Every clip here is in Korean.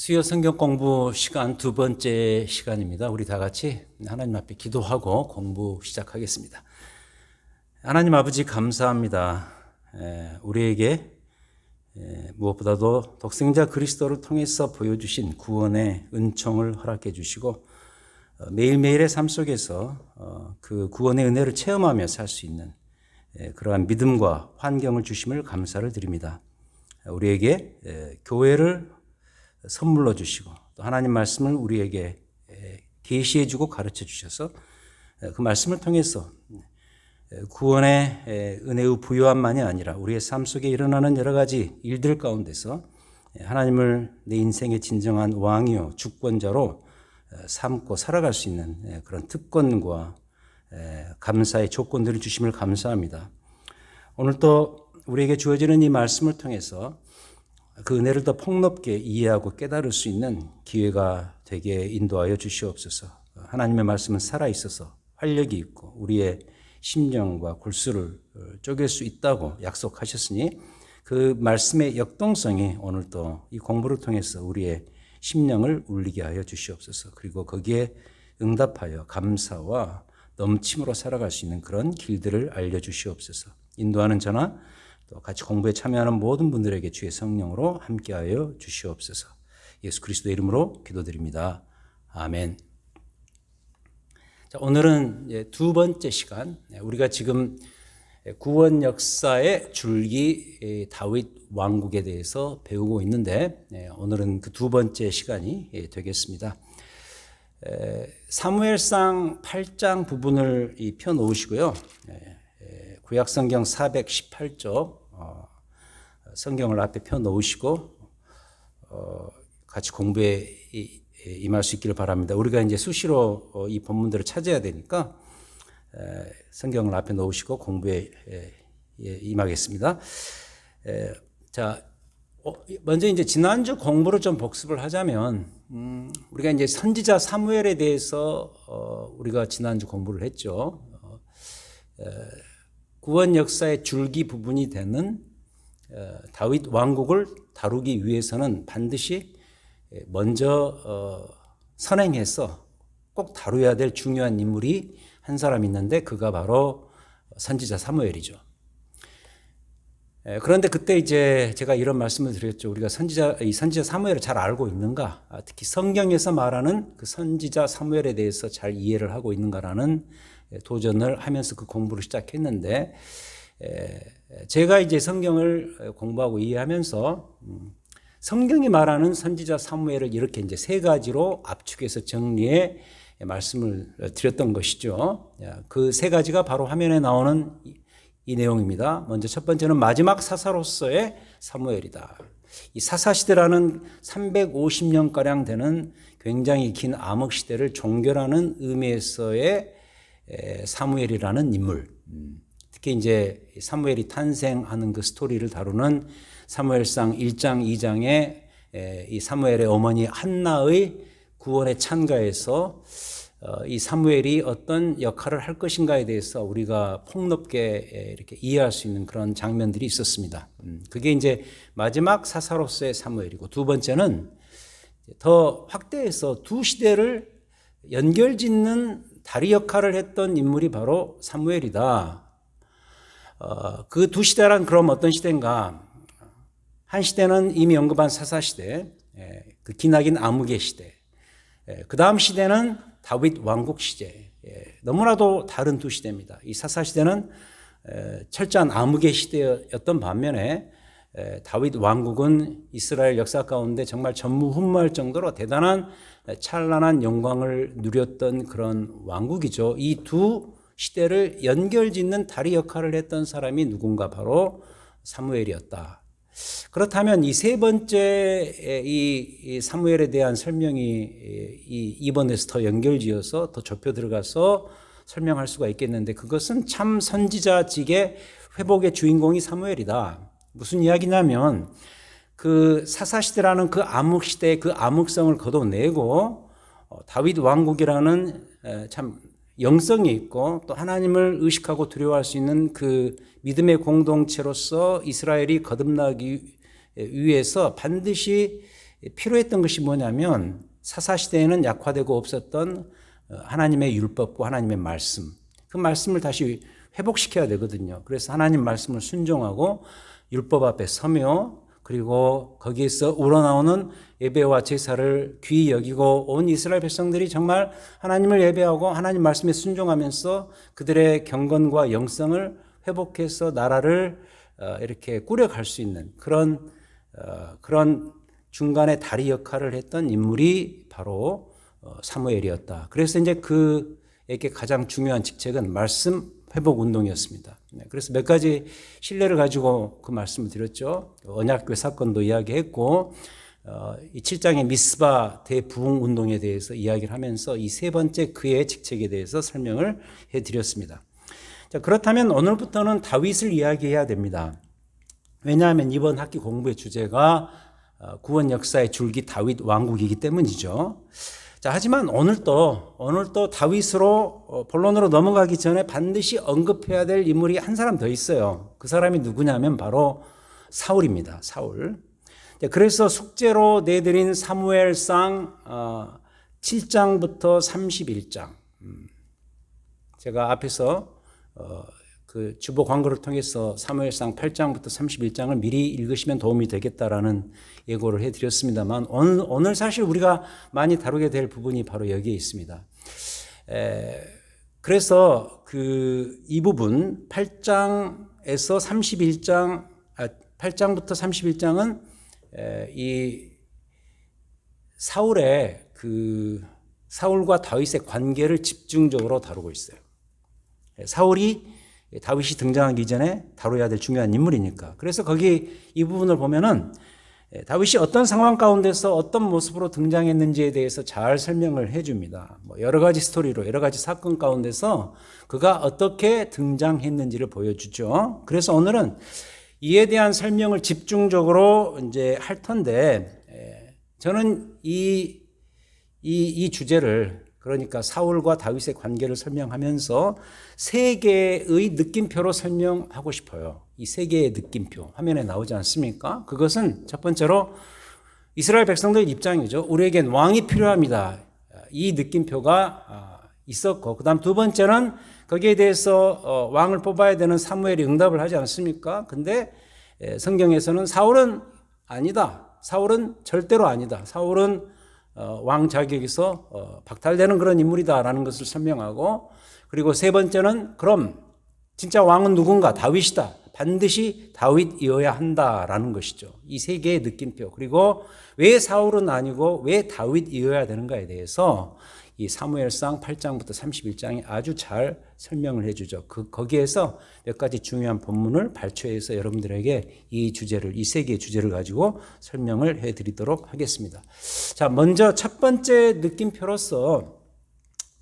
수요 성경 공부 시간 두 번째 시간입니다. 우리 다 같이 하나님 앞에 기도하고 공부 시작하겠습니다. 하나님 아버지 감사합니다. 우리에게 무엇보다도 독생자 그리스도를 통해서 보여주신 구원의 은총을 허락해 주시고 매일매일의 삶 속에서 그 구원의 은혜를 체험하며 살 수 있는 그러한 믿음과 환경을 주심을 감사를 드립니다. 우리에게 교회를 선물로 주시고 또 하나님 말씀을 우리에게 계시해 주고 가르쳐 주셔서 그 말씀을 통해서 구원의 은혜의 부요함만이 아니라 우리의 삶 속에 일어나는 여러 가지 일들 가운데서 하나님을 내 인생의 진정한 왕이요 주권자로 삼고 살아갈 수 있는 그런 특권과 감사의 조건들을 주심을 감사합니다. 오늘 또 우리에게 주어지는 이 말씀을 통해서 그 은혜를 더 폭넓게 이해하고 깨달을 수 있는 기회가 되게 인도하여 주시옵소서. 하나님의 말씀은 살아있어서 활력이 있고 우리의 심령과 골수를 쪼갤 수 있다고 약속하셨으니 그 말씀의 역동성이 오늘 또 이 공부를 통해서 우리의 심령을 울리게 하여 주시옵소서. 그리고 거기에 응답하여 감사와 넘침으로 살아갈 수 있는 그런 길들을 알려주시옵소서. 인도하는 저나 또 같이 공부에 참여하는 모든 분들에게 주의 성령으로 함께하여 주시옵소서. 예수 그리스도의 이름으로 기도드립니다. 아멘. 자, 오늘은 두 번째 시간, 우리가 지금 구원 역사의 줄기 다윗 왕국에 대해서 배우고 있는데 오늘은 그 두 번째 시간이 되겠습니다. 사무엘상 8장 부분을 펴놓으시고요. 구약성경 418쪽 성경을 앞에 펴놓으시고 같이 공부에 임할 수 있기를 바랍니다. 우리가 이제 수시로 이 본문들을 찾아야 되니까 성경을 앞에 놓으시고 공부에 임하겠습니다. 자, 먼저 이제 지난주 공부를 좀 복습을 하자면 우리가 이제 선지자 사무엘에 대해서 우리가 지난주 공부를 했죠. 구원 역사의 줄기 부분이 되는 다윗 왕국을 다루기 위해서는 반드시 먼저 선행해서 꼭 다루어야 될 중요한 인물이 한 사람 있는데 그가 바로 선지자 사무엘이죠. 그런데 그때 이제 제가 이런 말씀을 드렸죠. 우리가 이 선지자 사무엘을 잘 알고 있는가? 특히 성경에서 말하는 그 선지자 사무엘에 대해서 잘 이해를 하고 있는가라는 도전을 하면서 그 공부를 시작했는데 제가 이제 성경을 공부하고 이해하면서 성경이 말하는 선지자 사무엘을 이렇게 이제 세 가지로 압축해서 정리해 말씀을 드렸던 것이죠. 그 세 가지가 바로 화면에 나오는 이 내용입니다. 먼저 첫 번째는 마지막 사사로서의 사무엘이다. 이 사사시대라는 350년가량 되는 굉장히 긴 암흑시대를 종결하는 의미에서의 사무엘이라는 인물. 특히 이제 사무엘이 탄생하는 그 스토리를 다루는 사무엘상 1장, 2장에 이 사무엘의 어머니 한나의 구원의 찬가에서 이 사무엘이 어떤 역할을 할 것인가에 대해서 우리가 폭넓게 이렇게 이해할 수 있는 그런 장면들이 있었습니다. 그게 이제 마지막 사사로서의 사무엘이고, 두 번째는 더 확대해서 두 시대를 연결짓는 다리 역할을 했던 인물이 바로 사무엘이다. 그 두 시대란 그럼 어떤 시대인가? 한 시대는 이미 언급한 사사시대, 그 기나긴 암흑의 시대. 그 다음 시대는 다윗 왕국 시대. 너무나도 다른 두 시대입니다. 이 사사시대는 철저한 암흑의 시대였던 반면에 다윗 왕국은 이스라엘 역사 가운데 정말 전무후무할 정도로 대단한 찬란한 영광을 누렸던 그런 왕국이죠. 이 두 시대를 연결짓는 다리 역할을 했던 사람이 누군가 바로 사무엘이었다. 그렇다면 이 세 번째 이 사무엘에 대한 설명이 이번에서 더 연결지어서 더 좁혀 들어가서 설명할 수가 있겠는데, 그것은 참 선지자직의 회복의 주인공이 사무엘이다. 무슨 이야기냐면 그 사사시대라는 그 암흑시대의 그 암흑성을 걷어내고 다윗 왕국이라는 참 영성이 있고 또 하나님을 의식하고 두려워할 수 있는 그 믿음의 공동체로서 이스라엘이 거듭나기 위해서 반드시 필요했던 것이 뭐냐면 사사시대에는 약화되고 없었던 하나님의 율법과 하나님의 말씀, 그 말씀을 다시 회복시켜야 되거든요. 그래서 하나님 말씀을 순종하고 율법 앞에 서며 그리고 거기에서 우러나오는 예배와 제사를 귀히 여기고 온 이스라엘 백성들이 정말 하나님을 예배하고 하나님 말씀에 순종하면서 그들의 경건과 영성을 회복해서 나라를 이렇게 꾸려갈 수 있는 그런 중간에 다리 역할을 했던 인물이 바로 사무엘이었다. 그래서 이제 그에게 가장 중요한 직책은 말씀 회복 운동이었습니다. 그래서 몇 가지 신뢰를 가지고 그 말씀을 드렸죠. 언약궤 사건도 이야기했고 이 7장의 미스바 대부흥 운동에 대해서 이야기를 하면서 이 세 번째 그의 직책에 대해서 설명을 해드렸습니다. 자, 그렇다면 오늘부터는 다윗을 이야기해야 됩니다. 왜냐하면 이번 학기 공부의 주제가 구원 역사의 줄기 다윗 왕국이기 때문이죠. 자, 하지만 오늘 또 다윗으로 본론으로 넘어가기 전에 반드시 언급해야 될 인물이 한 사람 더 있어요. 그 사람이 누구냐면 바로 사울입니다. 사울. 그래서 숙제로 내드린 사무엘상 7장부터 31장. 제가 앞에서 그 주보 광고를 통해서 사무엘상 8장부터 31장을 미리 읽으시면 도움이 되겠다라는 예고를 해드렸습니다만 오늘 사실 우리가 많이 다루게 될 부분이 바로 여기에 있습니다. 그래서 이 부분 8장부터 31장은 이 사울과 다윗의 관계를 집중적으로 다루고 있어요. 사울이 다윗이 등장하기 전에 다뤄야 될 중요한 인물이니까. 그래서 거기 이 부분을 보면은 다윗이 어떤 상황 가운데서 어떤 모습으로 등장했는지에 대해서 잘 설명을 해줍니다. 여러 가지 스토리로 여러 가지 사건 가운데서 그가 어떻게 등장했는지를 보여주죠. 그래서 오늘은 이에 대한 설명을 집중적으로 이제 할 텐데 저는 이 주제를 그러니까 사울과 다윗의 관계를 설명하면서 세 개의 느낌표로 설명하고 싶어요. 이 세 개의 느낌표 화면에 나오지 않습니까? 그것은 첫 번째로 이스라엘 백성들 입장이죠. 우리에겐 왕이 필요합니다. 이 느낌표가 있었고, 그 다음 두 번째는 거기에 대해서 왕을 뽑아야 되는 사무엘이 응답을 하지 않습니까? 근데 성경에서는 사울은 아니다. 사울은 절대로 아니다. 사울은 왕 자격에서 박탈되는 그런 인물이다라는 것을 설명하고, 그리고 세 번째는 그럼 진짜 왕은 누군가? 다윗이다. 반드시 다윗이어야 한다라는 것이죠. 이 세 개의 느낌표. 그리고 왜 사울은 아니고 왜 다윗이어야 되는가에 대해서 이 사무엘상 8장부터 31장이 아주 잘 설명을 해주죠. 거기에서 몇 가지 중요한 본문을 발췌해서 여러분들에게 이 세 개의 주제를 가지고 설명을 해드리도록 하겠습니다. 자, 먼저 첫 번째 느낌표로서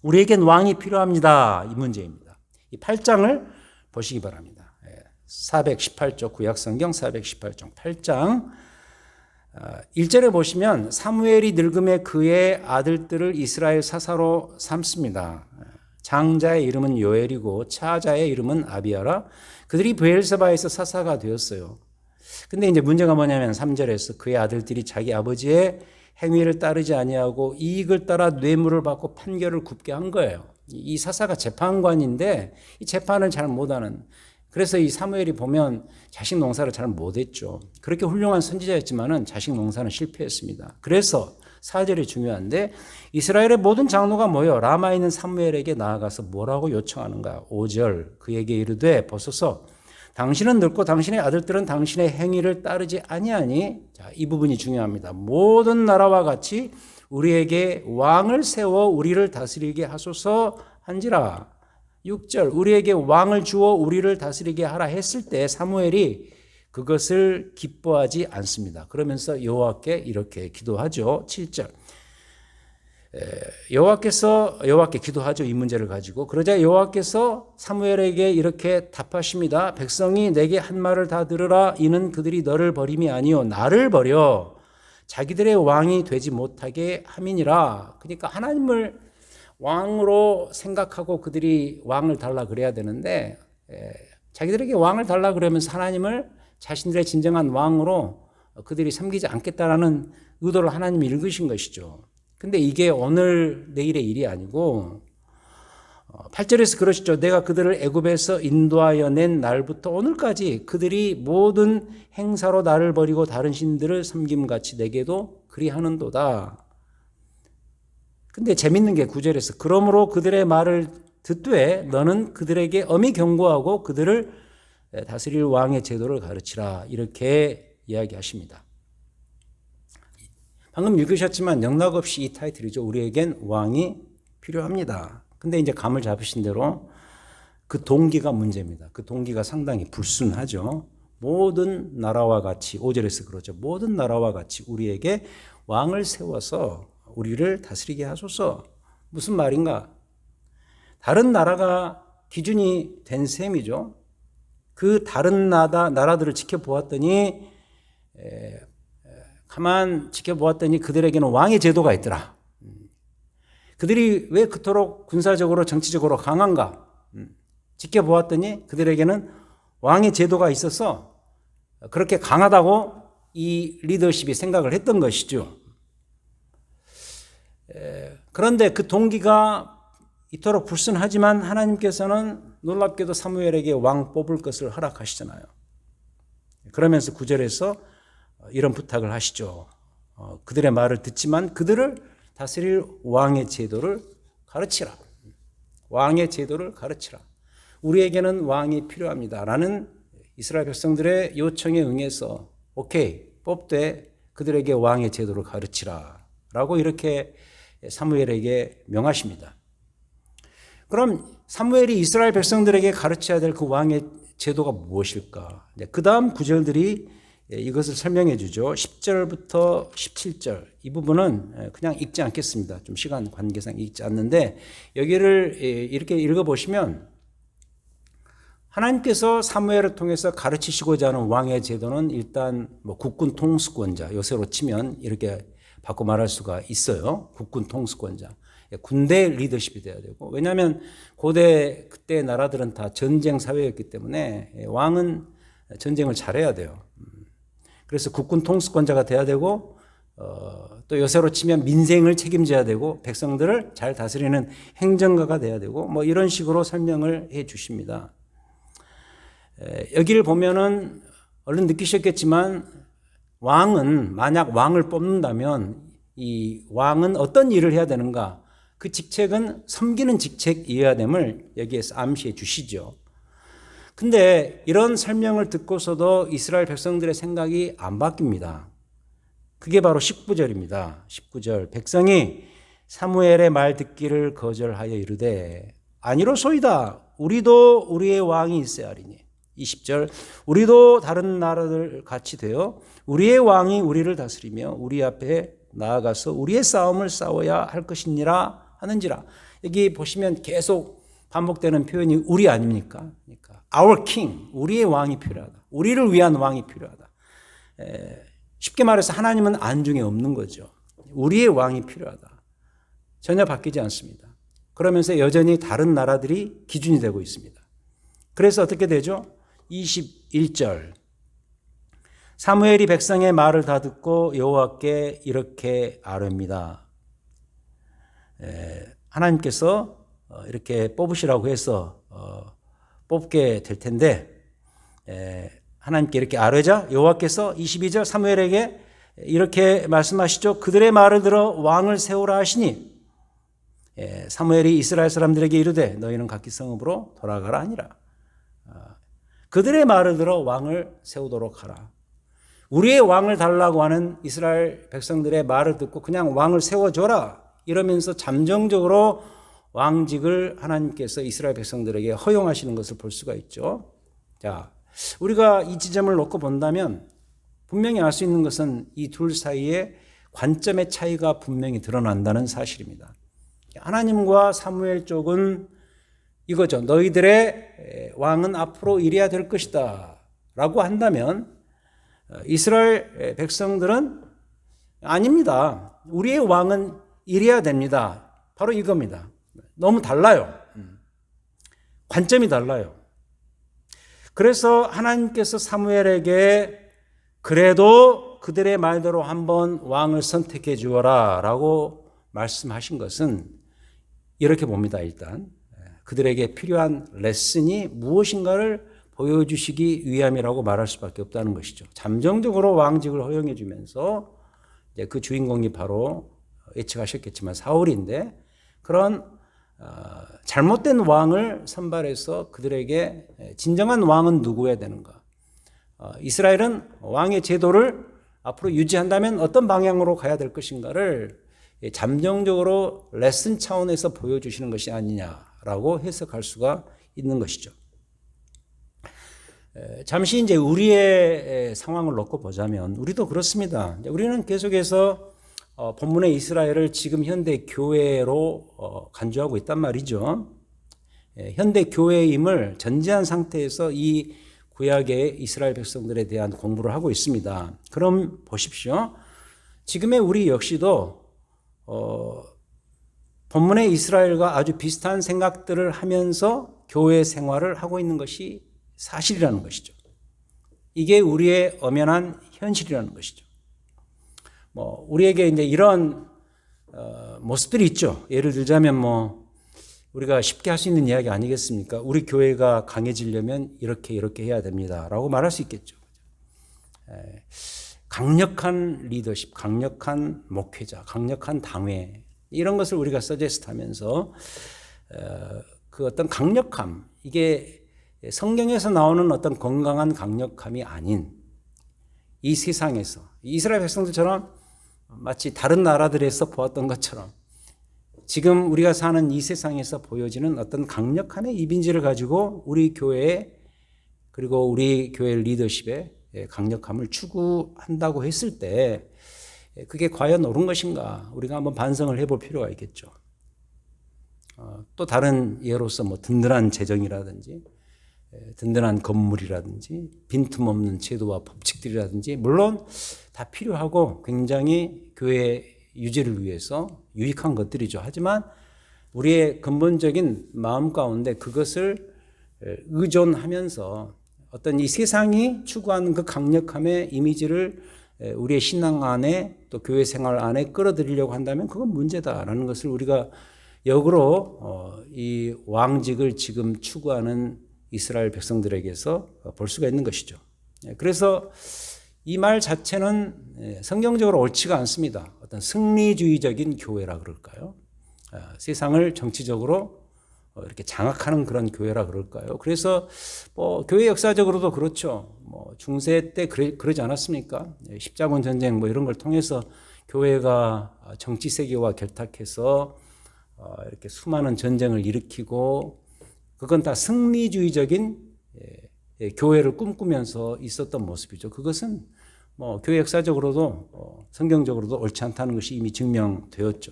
우리에겐 왕이 필요합니다. 이 문제입니다. 이 8장을 보시기 바랍니다. 418쪽 구약성경 418쪽 8장 1절에 보시면 사무엘이 늙음에 그의 아들들을 이스라엘 사사로 삼습니다. 장자의 이름은 요엘이고 차자의 이름은 아비아라. 그들이 브엘세바에서 사사가 되었어요. 근데 이제 문제가 뭐냐면 3절에서 그의 아들들이 자기 아버지의 행위를 따르지 아니하고 이익을 따라 뇌물을 받고 판결을 굽게 한 거예요. 이 사사가 재판관인데 이 재판을 잘 못하는, 그래서 이 사무엘이 보면 자식 농사를 잘 못했죠. 그렇게 훌륭한 선지자였지만은 자식 농사는 실패했습니다. 그래서 4절이 중요한데 이스라엘의 모든 장로가 모여 라마에 있는 사무엘에게 나아가서 뭐라고 요청하는가? 5절 그에게 이르되 보소서 당신은 늙고 당신의 아들들은 당신의 행위를 따르지 아니하니. 자, 이 부분이 중요합니다. 모든 나라와 같이 우리에게 왕을 세워 우리를 다스리게 하소서 한지라. 6절 우리에게 왕을 주어 우리를 다스리게 하라 했을 때 사무엘이 그것을 기뻐하지 않습니다. 그러면서 여호와께 이렇게 기도하죠. 7절 여호와께 기도하죠. 이 문제를 가지고. 그러자 여호와께서 사무엘에게 이렇게 답하십니다. 백성이 내게 한 말을 다 들으라. 이는 그들이 너를 버림이 아니요 나를 버려 자기들의 왕이 되지 못하게 함이니라. 그러니까 하나님을 왕으로 생각하고 그들이 왕을 달라 그래야 되는데 자기들에게 왕을 달라 그러면서 하나님을 자신들의 진정한 왕으로 그들이 섬기지 않겠다라는 의도를 하나님이 읽으신 것이죠. 근데 이게 오늘 내일의 일이 아니고 8절에서 그러시죠. 내가 그들을 애굽에서 인도하여 낸 날부터 오늘까지 그들이 모든 행사로 나를 버리고 다른 신들을 섬김같이 내게도 그리하는도다. 근데 재밌는 게 9절에서 그러므로 그들의 말을 듣되 너는 그들에게 엄히 경고하고 그들을 다스릴 왕의 제도를 가르치라. 이렇게 이야기하십니다. 방금 읽으셨지만 영락없이 이 타이틀이죠. 우리에겐 왕이 필요합니다. 근데 이제 감을 잡으신 대로 그 동기가 문제입니다. 그 동기가 상당히 불순하죠. 모든 나라와 같이 5절에서 그러죠. 모든 나라와 같이 우리에게 왕을 세워서 우리를 다스리게 하소서. 무슨 말인가? 다른 나라가 기준이 된 셈이죠. 그 다른 나라들을 지켜보았더니 가만 지켜보았더니 그들에게는 왕의 제도가 있더라. 그들이 왜 그토록 군사적으로 정치적으로 강한가? 지켜보았더니 그들에게는 왕의 제도가 있어서 그렇게 강하다고 이 리더십이 생각을 했던 것이죠. 그런데 그 동기가 이토록 불순하지만 하나님께서는 놀랍게도 사무엘에게 왕 뽑을 것을 허락하시잖아요. 그러면서 9절에서 이런 부탁을 하시죠. 그들의 말을 듣지만 그들을 다스릴 왕의 제도를 가르치라. 왕의 제도를 가르치라. 우리에게는 왕이 필요합니다. 라는 이스라엘 백성들의 요청에 응해서 오케이, 뽑되 그들에게 왕의 제도를 가르치라. 라고 이렇게 사무엘에게 명하십니다. 그럼 사무엘이 이스라엘 백성들에게 가르쳐야 될 그 왕의 제도가 무엇일까? 그 다음 구절들이 이것을 설명해 주죠. 10절부터 17절. 이 부분은 그냥 읽지 않겠습니다. 좀 시간 관계상 읽지 않는데 여기를 이렇게 읽어보시면 하나님께서 사무엘을 통해서 가르치시고자 하는 왕의 제도는 일단 뭐 국군 통수권자, 요새로 치면 이렇게 바꿔 말할 수가 있어요. 국군 통수권자. 군대 리더십이 돼야 되고, 왜냐하면 고대 그때 나라들은 다 전쟁 사회였기 때문에 왕은 전쟁을 잘해야 돼요. 그래서 국군 통수권자가 돼야 되고 또 요새로 치면 민생을 책임져야 되고 백성들을 잘 다스리는 행정가가 돼야 되고 뭐 이런 식으로 설명을 해 주십니다. 여기를 보면은 얼른 느끼셨겠지만 왕은 만약 왕을 뽑는다면 이 왕은 어떤 일을 해야 되는가? 그 직책은 섬기는 직책이어야 됨을 여기에서 암시해 주시죠. 근데 이런 설명을 듣고서도 이스라엘 백성들의 생각이 안 바뀝니다. 그게 바로 19절입니다. 19절. 백성이 사무엘의 말 듣기를 거절하여 이르되 아니로소이다. 우리도 우리의 왕이 있어야 하리니. 20절. 우리도 다른 나라들 같이 되어 우리의 왕이 우리를 다스리며 우리 앞에 나아가서 우리의 싸움을 싸워야 할 것이니라 하는지라. 여기 보시면 계속 반복되는 표현이 우리 아닙니까? 그러니까 our king, 우리의 왕이 필요하다. 우리를 위한 왕이 필요하다. 쉽게 말해서 하나님은 안중에 없는 거죠. 우리의 왕이 필요하다. 전혀 바뀌지 않습니다. 그러면서 여전히 다른 나라들이 기준이 되고 있습니다. 그래서 어떻게 되죠? 21절. 사무엘이 백성의 말을 다 듣고 여호와께 이렇게 아뢰입니다. 하나님께서 이렇게 뽑으시라고 해서 뽑게 될 텐데 하나님께 이렇게 아뢰자 여호와께서 22절 사무엘에게 이렇게 말씀하시죠. 그들의 말을 들어 왕을 세우라 하시니 사무엘이 이스라엘 사람들에게 이르되 너희는 각기 성읍으로 돌아가라 하니라. 그들의 말을 들어 왕을 세우도록 하라. 우리의 왕을 달라고 하는 이스라엘 백성들의 말을 듣고 그냥 왕을 세워줘라 이러면서 잠정적으로 왕직을 하나님께서 이스라엘 백성들에게 허용하시는 것을 볼 수가 있죠. 자, 우리가 이 지점을 놓고 본다면 분명히 알 수 있는 것은 이 둘 사이에 관점의 차이가 분명히 드러난다는 사실입니다. 하나님과 사무엘 쪽은 이거죠. 너희들의 왕은 앞으로 이래야 될 것이다 라고 한다면 이스라엘 백성들은 아닙니다. 우리의 왕은 이래야 됩니다. 바로 이겁니다. 너무 달라요. 관점이 달라요. 그래서 하나님께서 사무엘에게 그래도 그들의 말대로 한번 왕을 선택해 주어라 라고 말씀하신 것은 이렇게 봅니다. 일단 그들에게 필요한 레슨이 무엇인가를 보여주시기 위함이라고 말할 수밖에 없다는 것이죠. 잠정적으로 왕직을 허용해 주면서 그 주인공이 바로 예측하셨겠지만 사울인데, 그런 잘못된 왕을 선발해서 그들에게 진정한 왕은 누구여야 되는가, 이스라엘은 왕의 제도를 앞으로 유지한다면 어떤 방향으로 가야 될 것인가를 잠정적으로 레슨 차원에서 보여주시는 것이 아니냐라고 해석할 수가 있는 것이죠. 잠시 이제 우리의 상황을 놓고 보자면 우리도 그렇습니다. 우리는 계속해서 본문의 이스라엘을 지금 현대 교회로 간주하고 있단 말이죠. 현대 교회임을 전제한 상태에서 이 구약의 이스라엘 백성들에 대한 공부를 하고 있습니다. 그럼 보십시오. 지금의 우리 역시도 본문의 이스라엘과 아주 비슷한 생각들을 하면서 교회 생활을 하고 있는 것이 사실이라는 것이죠. 이게 우리의 엄연한 현실이라는 것이죠. 우리에게 이제 이런 모습들이 있죠. 예를 들자면 우리가 쉽게 할 수 있는 이야기 아니겠습니까? 우리 교회가 강해지려면 이렇게 해야 됩니다라고 말할 수 있겠죠. 강력한 리더십, 강력한 목회자, 강력한 당회, 이런 것을 우리가 서제스트하면서 그 어떤 강력함, 이게 성경에서 나오는 어떤 건강한 강력함이 아닌 이 세상에서 이스라엘 백성들처럼 마치 다른 나라들에서 보았던 것처럼 지금 우리가 사는 이 세상에서 보여지는 어떤 강력함의 이미지를 가지고 우리 교회에, 그리고 우리 교회 리더십에 강력함을 추구한다고 했을 때 그게 과연 옳은 것인가, 우리가 한번 반성을 해볼 필요가 있겠죠. 또 다른 예로서 든든한 재정이라든지 든든한 건물이라든지 빈틈없는 제도와 법칙들이라든지 물론 다 필요하고 굉장히 교회 유지를 위해서 유익한 것들이죠. 하지만 우리의 근본적인 마음 가운데 그것을 의존하면서 어떤 이 세상이 추구하는 그 강력함의 이미지를 우리의 신앙 안에 또 교회 생활 안에 끌어들이려고 한다면 그건 문제다라는 것을 우리가 역으로 이 왕직을 지금 추구하는 이스라엘 백성들에게서 볼 수가 있는 것이죠. 그래서 이 말 자체는 성경적으로 옳지가 않습니다. 어떤 승리주의적인 교회라 그럴까요? 세상을 정치적으로 이렇게 장악하는 그런 교회라 그럴까요? 그래서 교회 역사적으로도 그렇죠. 중세 때 그러지 않았습니까? 십자군 전쟁 이런 걸 통해서 교회가 정치 세계와 결탁해서 이렇게 수많은 전쟁을 일으키고, 그건 다 승리주의적인 교회를 꿈꾸면서 있었던 모습이죠. 그것은 교회 역사적으로도 성경적으로도 옳지 않다는 것이 이미 증명되었죠.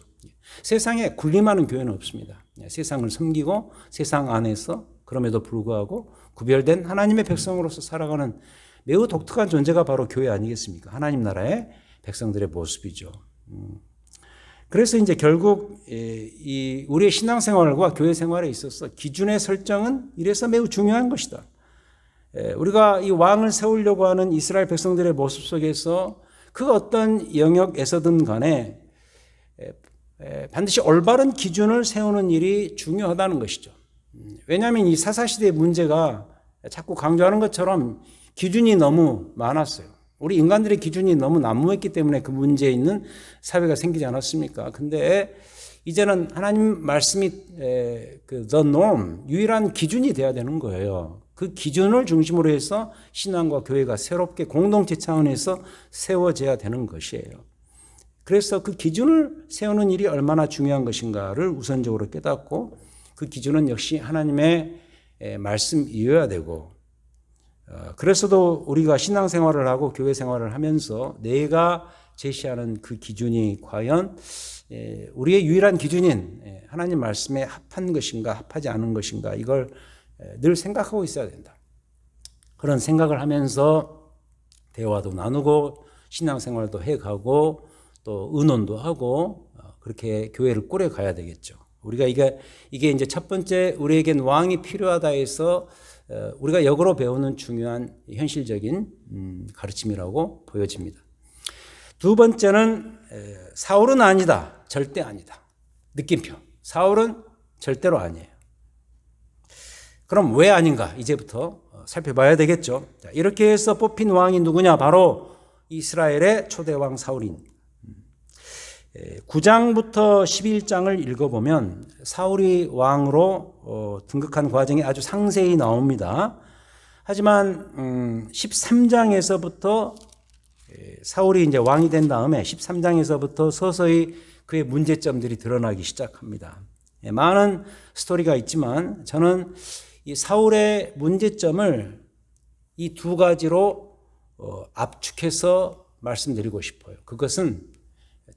세상에 군림하는 교회는 없습니다. 세상을 섬기고 세상 안에서 그럼에도 불구하고 구별된 하나님의 백성으로서 살아가는 매우 독특한 존재가 바로 교회 아니겠습니까? 하나님 나라의 백성들의 모습이죠. 그래서 이제 결국 이 우리의 신앙생활과 교회 생활에 있어서 기준의 설정은 이래서 매우 중요한 것이다. 우리가 이 왕을 세우려고 하는 이스라엘 백성들의 모습 속에서 그 어떤 영역에서든 간에 반드시 올바른 기준을 세우는 일이 중요하다는 것이죠. 왜냐하면 이 사사시대의 문제가 자꾸 강조하는 것처럼 기준이 너무 많았어요. 우리 인간들의 기준이 너무 난무했기 때문에 그 문제에 있는 사회가 생기지 않았습니까? 근데 이제는 하나님 말씀이 the norm, 유일한 기준이 돼야 되는 거예요. 그 기준을 중심으로 해서 신앙과 교회가 새롭게 공동체 차원에서 세워져야 되는 것이에요. 그래서 그 기준을 세우는 일이 얼마나 중요한 것인가를 우선적으로 깨닫고, 그 기준은 역시 하나님의 말씀이어야 되고, 그래서도 우리가 신앙생활을 하고 교회 생활을 하면서 내가 제시하는 그 기준이 과연 우리의 유일한 기준인 하나님 말씀에 합한 것인가 합하지 않은 것인가, 이걸 늘 생각하고 있어야 된다. 그런 생각을 하면서 대화도 나누고 신앙생활도 해가고 또 의논도 하고 그렇게 교회를 꾸려가야 되겠죠. 우리가 이게 이제 첫 번째 우리에겐 왕이 필요하다 해서 우리가 역으로 배우는 중요한 현실적인 가르침이라고 보여집니다. 두 번째는 사울은 아니다. 절대 아니다. 느낌표. 사울은 절대로 아니에요. 그럼 왜 아닌가? 이제부터 살펴봐야 되겠죠. 자, 이렇게 해서 뽑힌 왕이 누구냐? 바로 이스라엘의 초대왕 사울인. 9장부터 11장을 읽어보면 사울이 왕으로 등극한 과정이 아주 상세히 나옵니다. 하지만 13장에서부터 사울이 이제 왕이 된 다음에 13장에서부터 서서히 그의 문제점들이 드러나기 시작합니다. 많은 스토리가 있지만 저는 이 사울의 문제점을 이 두 가지로 압축해서 말씀드리고 싶어요. 그것은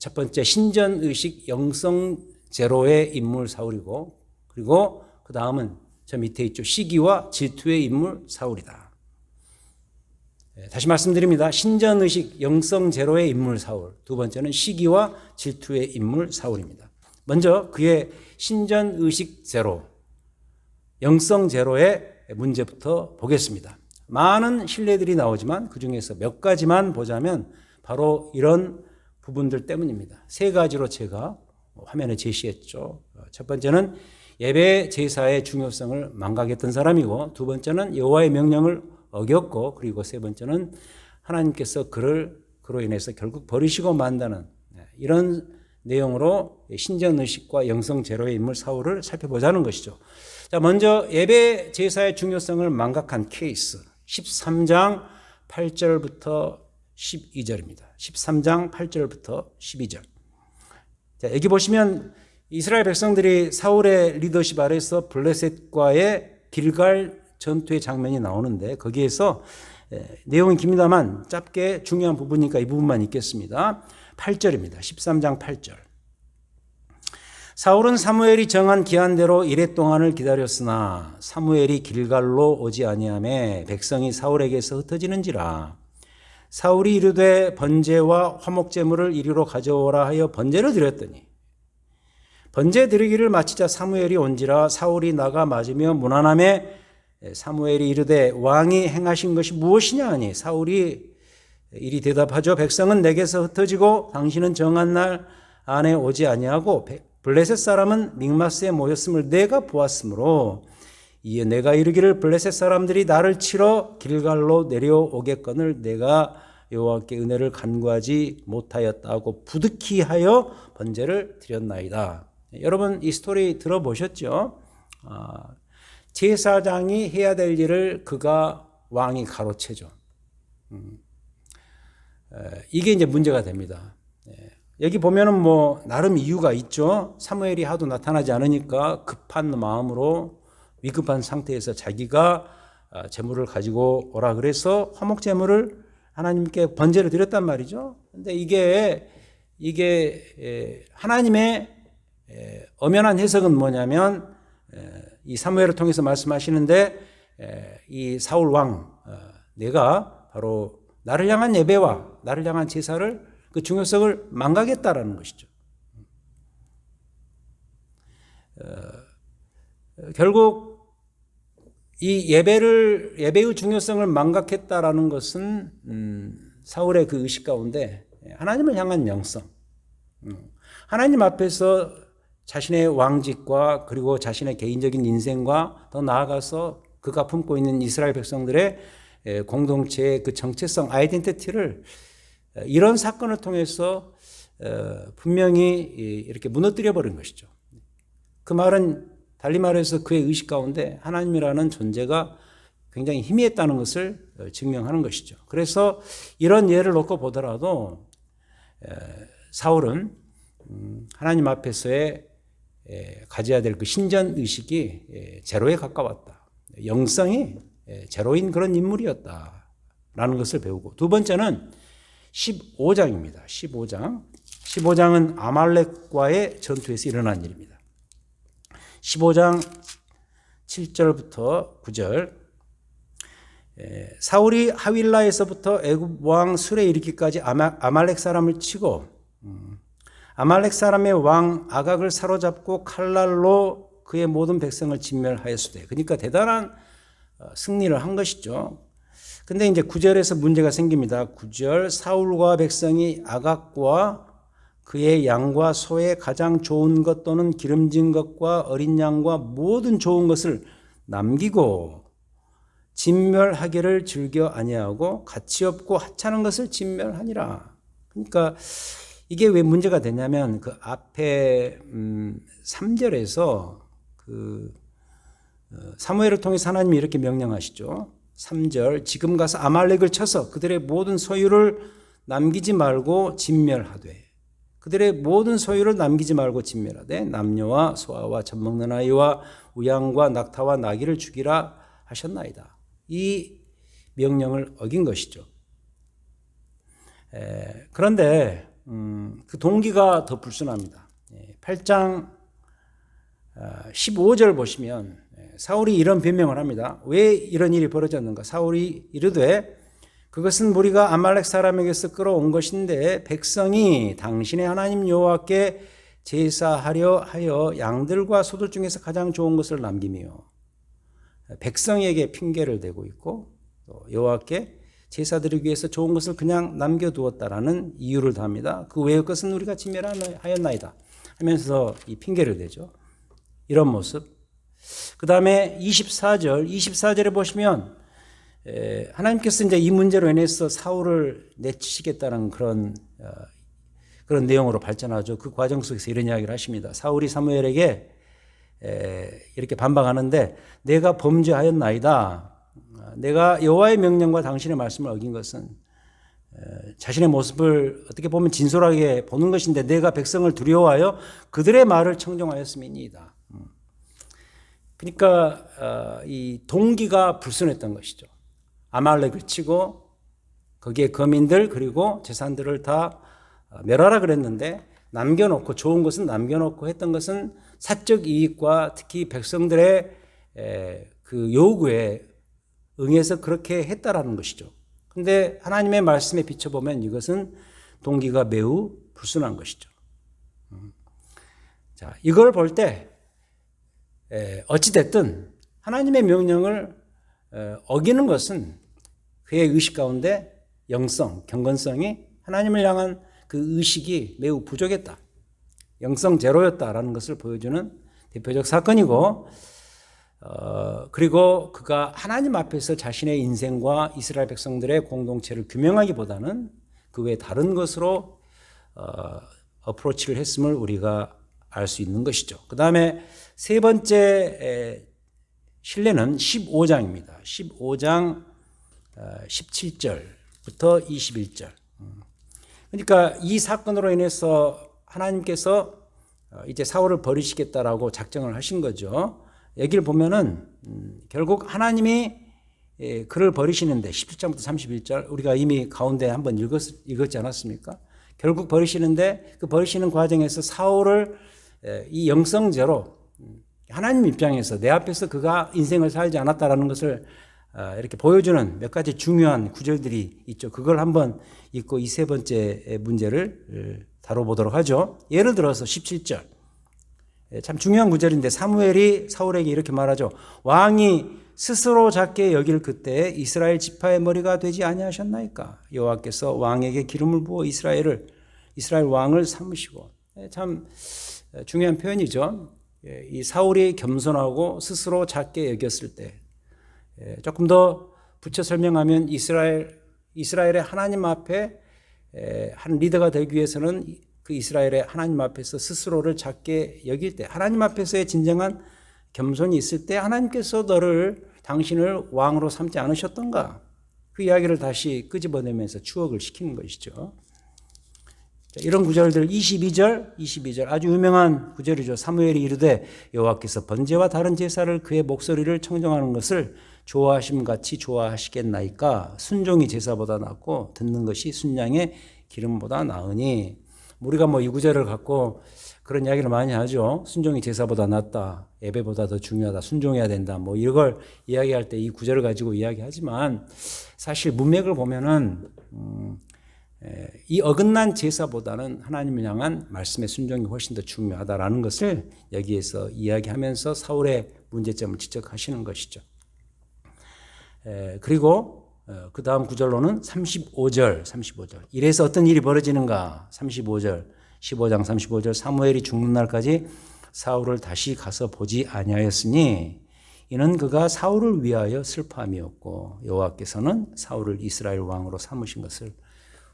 첫 번째 신전의식 영성 제로의 인물 사울이고, 그리고 그 다음은 저 밑에 있죠. 시기와 질투의 인물 사울이다. 다시 말씀드립니다. 신전의식 영성 제로의 인물 사울. 두 번째는 시기와 질투의 인물 사울입니다. 먼저 그의 신전의식 제로, 영성 제로의 문제부터 보겠습니다. 많은 신뢰들이 나오지만 그 중에서 몇 가지만 보자면 바로 이런 부분들 때문입니다. 세 가지로 제가 화면에 제시했죠. 첫 번째는 예배 제사의 중요성을 망각했던 사람이고, 두 번째는 여호와의 명령을 어겼고, 그리고 세 번째는 하나님께서 그로 인해서 결국 버리시고 만다는 이런 내용으로 신전의식과 영성제로의 인물 사울을 살펴보자는 것이죠. 자, 먼저 예배 제사의 중요성을 망각한 케이스 13장 8절부터 12절입니다. 13장 8절부터 12절. 자, 여기 보시면 이스라엘 백성들이 사울의 리더십 아래서 블레셋과의 길갈 전투의 장면이 나오는데, 거기에서 내용은 깁니다만 짧게 중요한 부분이니까 이 부분만 읽겠습니다. 8절입니다. 13장 8절. 사울은 사무엘이 정한 기한대로 이레 동안을 기다렸으나 사무엘이 길갈로 오지 아니하매 백성이 사울에게서 흩어지는지라. 사울이 이르되 번제와 화목제물을 이리로 가져오라 하여 번제를 드렸더니 번제 드리기를 마치자 사무엘이 온지라. 사울이 나가 맞으며 무난함에 사무엘이 이르되 왕이 행하신 것이 무엇이냐 하니 사울이 이리 대답하죠. 백성은 내게서 흩어지고 당신은 정한 날 안에 오지 아니하고 블레셋 사람은 믹마스에 모였음을 내가 보았으므로 이에 내가 이르기를 블레셋 사람들이 나를 치러 길갈로 내려오겠거늘 내가 여호와께 은혜를 간구하지 못하였다고 부득이 하여 번제를 드렸나이다. 여러분 이 스토리 들어보셨죠? 제사장이 해야 될 일을 그가 왕이 가로채죠. 이게 이제 문제가 됩니다. 여기 보면은 뭐 나름 이유가 있죠. 사무엘이 하도 나타나지 않으니까 급한 마음으로 위급한 상태에서 자기가 제물을 가지고 오라 그래서 화목 제물을 하나님께 번제를 드렸단 말이죠. 근데 이게 하나님의 엄연한 해석은 뭐냐면 이 사무엘을 통해서 말씀하시는데 이 사울 왕 내가 바로 나를 향한 예배와 나를 향한 제사를 그 중요성을 망각했다라는 것이죠. 결국 이 예배의 중요성을 망각했다라는 것은 사울의 그 의식 가운데 하나님을 향한 영성, 하나님 앞에서 자신의 왕직과 그리고 자신의 개인적인 인생과 더 나아가서 그가 품고 있는 이스라엘 백성들의 공동체의 그 정체성, 아이덴티티를 이런 사건을 통해서 분명히 이렇게 무너뜨려 버린 것이죠. 그 말은 달리 말해서 그의 의식 가운데 하나님이라는 존재가 굉장히 희미했다는 것을 증명하는 것이죠. 그래서 이런 예를 놓고 보더라도 사울은 하나님 앞에서의 가져야 될 그 신전 의식이 제로에 가까웠다. 영성이 제로인 그런 인물이었다라는 것을 배우고, 두 번째는 15장입니다. 15장은 아말렉과의 전투에서 일어난 일입니다. 15장 7절부터 9절. 사울이 하윌라에서부터 애굽 왕 술에 이르기까지 아말렉 사람을 치고 아말렉 사람의 왕 아각을 사로잡고 칼날로 그의 모든 백성을 진멸하였으되, 그러니까 대단한 승리를 한 것이죠. 근데 이제 9절에서 문제가 생깁니다. 9절 사울과 백성이 아각과 그의 양과 소의 가장 좋은 것 또는 기름진 것과 어린 양과 모든 좋은 것을 남기고 진멸하기를 즐겨 아니하고 가치 없고 하찮은 것을 진멸하니라. 그러니까 이게 왜 문제가 되냐면 그 앞에 3절에서 사무엘을 통해서 하나님이 이렇게 명령하시죠. 3절 지금 가서 아말렉을 쳐서 그들의 모든 소유를 남기지 말고 진멸하되 그들의 모든 소유를 남기지 말고 진멸하되 남녀와 소아와 젖먹는 아이와 우양과 낙타와 나귀를 죽이라 하셨나이다. 이 명령을 어긴 것이죠. 그런데 그 동기가 더 불순합니다. 8장 15절 보시면 사울이 이런 변명을 합니다. 왜 이런 일이 벌어졌는가? 사울이 이르되 그것은 무리가 아말렉 사람에게서 끌어온 것인데 백성이 당신의 하나님 여호와께 제사하려 하여 양들과 소들 중에서 가장 좋은 것을 남기며 백성에게 핑계를 대고 있고 여호와께 제사 드리기 위해서 좋은 것을 그냥 남겨두었다라는 이유를 답니다. 그 외의 것은 우리가 진멸하였나이다 하면서 이 핑계를 대죠. 이런 모습. 그 다음에 24절에 보시면 하나님께서 이제 이 문제로 인해서 사울을 내치시겠다는 그런 내용으로 발전하죠. 그 과정 속에서 이런 이야기를 하십니다. 사울이 사무엘에게 이렇게 반박하는데 내가 범죄하였나이다. 내가 여호와의 명령과 당신의 말씀을 어긴 것은 자신의 모습을 어떻게 보면 진솔하게 보는 것인데 내가 백성을 두려워하여 그들의 말을 청종하였음이니이다. 그러니까 이 동기가 불순했던 것이죠. 아말렉을 치고 거기에 거민들 그리고 재산들을 다 멸하라 그랬는데 남겨놓고 좋은 것은 남겨놓고 했던 것은 사적 이익과 특히 백성들의 그 요구에 응해서 그렇게 했다라는 것이죠. 그런데 하나님의 말씀에 비춰보면 이것은 동기가 매우 불순한 것이죠. 자, 이걸 볼 때 어찌됐든 하나님의 명령을 어기는 것은 그의 의식 가운데 영성, 경건성이 하나님을 향한 그 의식이 매우 부족했다. 영성 제로였다라는 것을 보여주는 대표적 사건이고 그리고 그가 하나님 앞에서 자신의 인생과 이스라엘 백성들의 공동체를 규명하기보다는 그 외 다른 것으로 어프로치를 했음을 우리가 알 수 있는 것이죠. 그 다음에 세 번째 신뢰는 15장입니다. 15장 17절부터 21절. 그러니까 이 사건으로 인해서 하나님께서 이제 사울을 버리시겠다라고 작정을 하신 거죠. 여기를 보면은 결국 하나님이 그를 버리시는데 17장부터 31절 우리가 이미 가운데 한번 읽었지 않았습니까? 결국 버리시는데 그 버리시는 과정에서 사울을 이 영성제로 하나님 입장에서 내 앞에서 그가 인생을 살지 않았다라는 것을 이렇게 보여주는 몇 가지 중요한 구절들이 있죠. 그걸 한번 읽고 이 세 번째 문제를 다뤄보도록 하죠. 예를 들어서 17절. 참 중요한 구절인데 사무엘이 사울에게 이렇게 말하죠. 왕이 스스로 작게 여길 그때 이스라엘 지파의 머리가 되지 아니하셨나이까? 여호와께서 왕에게 기름을 부어 이스라엘 왕을 삼으시고. 참 중요한 표현이죠. 이 사울이 겸손하고 스스로 작게 여겼을 때 조금 더 붙여 설명하면 이스라엘의 하나님 앞에 한 리더가 되기 위해서는 그 이스라엘의 하나님 앞에서 스스로를 작게 여길 때 하나님 앞에서의 진정한 겸손이 있을 때 하나님께서 당신을 왕으로 삼지 않으셨던가? 그 이야기를 다시 끄집어내면서 추억을 시키는 것이죠. 이런 구절들 22절 아주 유명한 구절이죠. 사무엘이 이르되 여호와께서 번제와 다른 제사를 그의 목소리를 청정하는 것을 좋아하심같이 좋아하시겠나이까? 순종이 제사보다 낫고 듣는 것이 순양의 기름보다 나으니. 우리가 이 구절을 갖고 그런 이야기를 많이 하죠. 순종이 제사보다 낫다. 예배보다 더 중요하다. 순종해야 된다. 이걸 이야기할 때 이 구절을 가지고 이야기하지만 사실 문맥을 보면은 이 어긋난 제사보다는 하나님을 향한 말씀의 순종이 훨씬 더 중요하다라는 것을 여기에서 이야기하면서 사울의 문제점을 지적하시는 것이죠. 그리고 그 다음 구절로는 35절. 이래서 어떤 일이 벌어지는가? 35절, 15장 35절. 사무엘이 죽는 날까지 사울을 다시 가서 보지 아니하였으니 이는 그가 사울을 위하여 슬퍼함이었고 여호와께서는 사울을 이스라엘 왕으로 삼으신 것을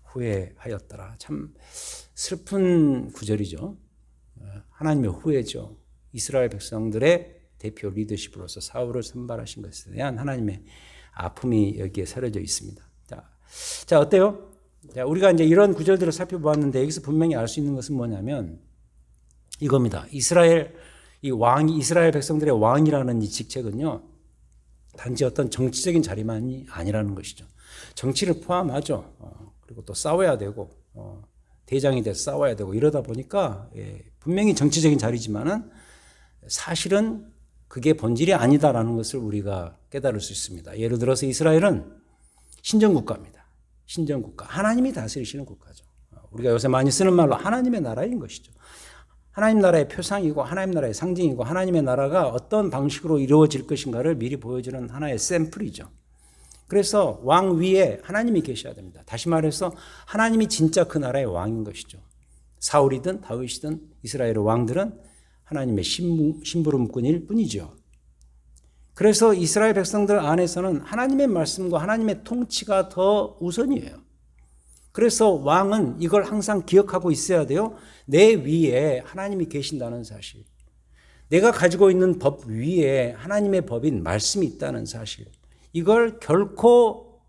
후회하였더라. 참 슬픈 구절이죠. 하나님의 후회죠. 이스라엘 백성들의 대표 리더십으로서 사울을 선발하신 것에 대한 하나님의 아픔이 여기에 사려져 있습니다. 자, 어때요? 자, 우리가 이제 이런 구절들을 살펴보았는데 여기서 분명히 알 수 있는 것은 뭐냐면 이겁니다. 이스라엘 백성들의 왕이라는 이 직책은요, 단지 어떤 정치적인 자리만이 아니라는 것이죠. 정치를 포함하죠. 그리고 또 싸워야 되고, 대장이 돼서 싸워야 되고 이러다 보니까 분명히 정치적인 자리지만은 사실은 그게 본질이 아니다라는 것을 우리가 깨달을 수 있습니다. 예를 들어서 이스라엘은 신정국가입니다. 신정국가. 하나님이 다스리시는 국가죠. 우리가 요새 많이 쓰는 말로 하나님의 나라인 것이죠. 하나님 나라의 표상이고 하나님 나라의 상징이고 하나님의 나라가 어떤 방식으로 이루어질 것인가를 미리 보여주는 하나의 샘플이죠. 그래서 왕 위에 하나님이 계셔야 됩니다. 다시 말해서 하나님이 진짜 그 나라의 왕인 것이죠. 사울이든 다윗이든 이스라엘의 왕들은 하나님의 심부름꾼일 뿐이죠. 그래서 이스라엘 백성들 안에서는 하나님의 말씀과 하나님의 통치가 더 우선이에요. 그래서 왕은 이걸 항상 기억하고 있어야 돼요. 내 위에 하나님이 계신다는 사실. 내가 가지고 있는 법 위에 하나님의 법인 말씀이 있다는 사실. 이걸 결코